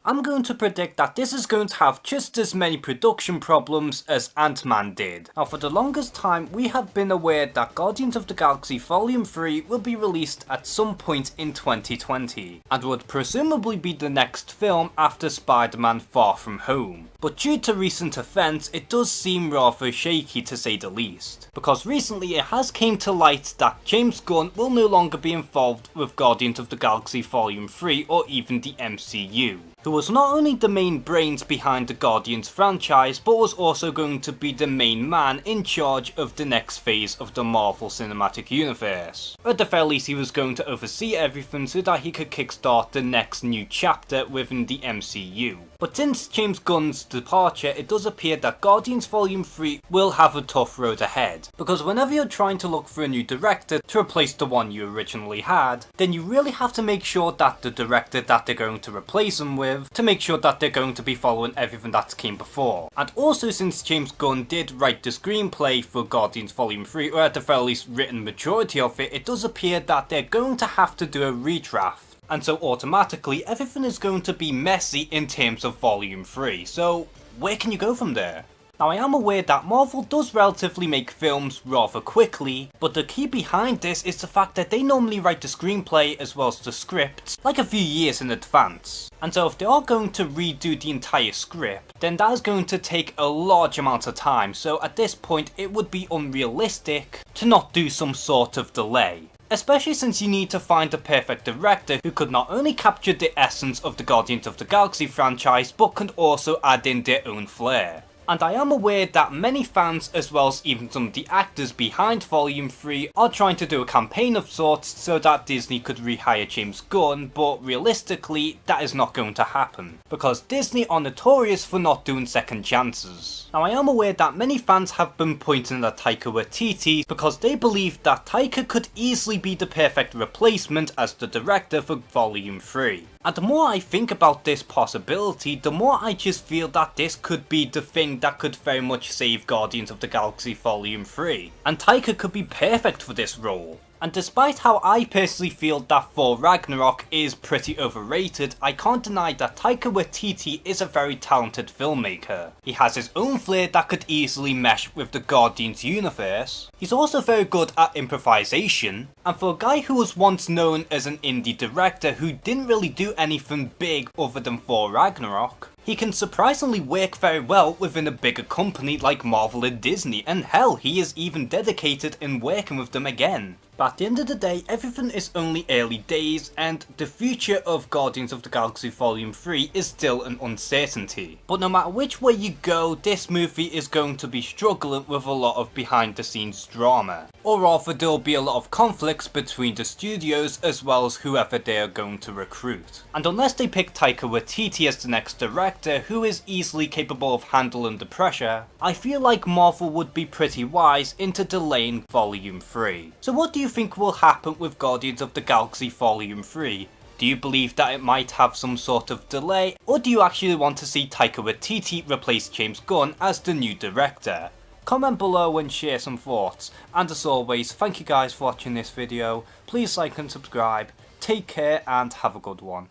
I'm going to predict that this is going to have just as many production problems as Ant-Man did. Now, for the longest time, we have been aware that Guardians of the Galaxy Volume 3 will be released at some point in 2020, and would presumably be the next film after Spider-Man Far From Home. But due to recent events, it does seem rather shaky to say the least, because recently it has came to light that James Gunn will no longer be involved with Guardians of the Galaxy Volume 3 or even the MCU, who was not only the main brains behind the Guardians franchise, but was also going to be the main man in charge of the next phase of the Marvel Cinematic Universe. Or at the very least, he was going to oversee everything so that he could kickstart the next new chapter within the MCU. But since James Gunn's departure, it does appear that Guardians Volume 3 will have a tough road ahead, because whenever you're trying to look for a new director to replace the one you originally had, then you really have to make sure that the director that they're going to replace him with, to make sure that they're going to be following everything that came before. And also, since James Gunn did write the screenplay for Guardians Volume 3, or at the very least written majority of it, it does appear that they're going to have to do a redraft. And so automatically everything is going to be messy in terms of Volume 3, so where can you go from there? Now, I am aware that Marvel does relatively make films rather quickly, but the key behind this is the fact that they normally write the screenplay as well as the scripts like a few years in advance. And so if they are going to redo the entire script, then that is going to take a large amount of time, so at this point it would be unrealistic to not do some sort of delay. Especially since you need to find the perfect director who could not only capture the essence of the Guardians of the Galaxy franchise, but could also add in their own flair. And I am aware that many fans, as well as even some of the actors behind Volume 3, are trying to do a campaign of sorts so that Disney could rehire James Gunn, but realistically, that is not going to happen, because Disney are notorious for not doing second chances. Now, I am aware that many fans have been pointing at Taika Waititi because they believe that Taika could easily be the perfect replacement as the director for Volume 3. And the more I think about this possibility, the more I just feel that this could be the thing that could very much save Guardians of the Galaxy Volume 3. And Taika could be perfect for this role. And despite how I personally feel that Thor Ragnarok is pretty overrated, I can't deny that Taika Waititi is a very talented filmmaker. He has his own flair that could easily mesh with the Guardians universe. He's also very good at improvisation, and for a guy who was once known as an indie director who didn't really do anything big other than Thor Ragnarok, he can surprisingly work very well within a bigger company like Marvel and Disney, and hell, he is even dedicated in working with them again. But at the end of the day, everything is only early days, and the future of Guardians of the Galaxy Volume 3 is still an uncertainty. But no matter which way you go, this movie is going to be struggling with a lot of behind the scenes drama. Or rather, there will be a lot of conflicts between the studios as well as whoever they are going to recruit. And unless they pick Taika Waititi as the next director who is easily capable of handling the pressure, I feel like Marvel would be pretty wise into delaying Volume 3. So what do you think will happen with Guardians of the Galaxy Volume 3? Do you believe that it might have some sort of delay, or do you actually want to see Taika Waititi replace James Gunn as the new director? Comment below and share some thoughts, and as always, thank you guys for watching this video. Please like and subscribe, take care and have a good one.